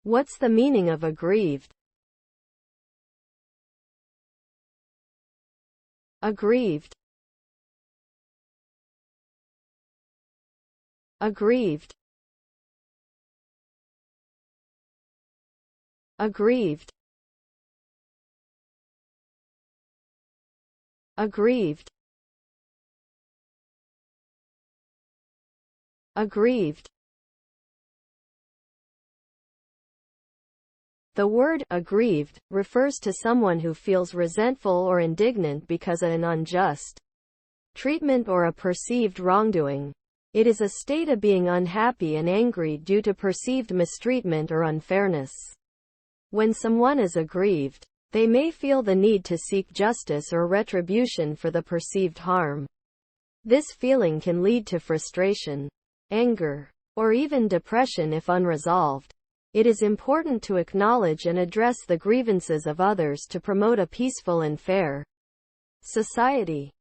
What's the meaning of aggrieved? Aggrieved. Aggrieved. Aggrieved. Aggrieved. Aggrieved. The word aggrieved refers to someone who feels resentful or indignant because of an unjust treatment or a perceived wrongdoing. It is a state of being unhappy and angry due to perceived mistreatment or unfairness. When someone is aggrieved, they may feel the need to seek justice or retribution for the perceived harm. This feeling can lead to frustration, anger, or even depression if unresolved. It is important to acknowledge and address the grievances of others to promote a peaceful and fair society.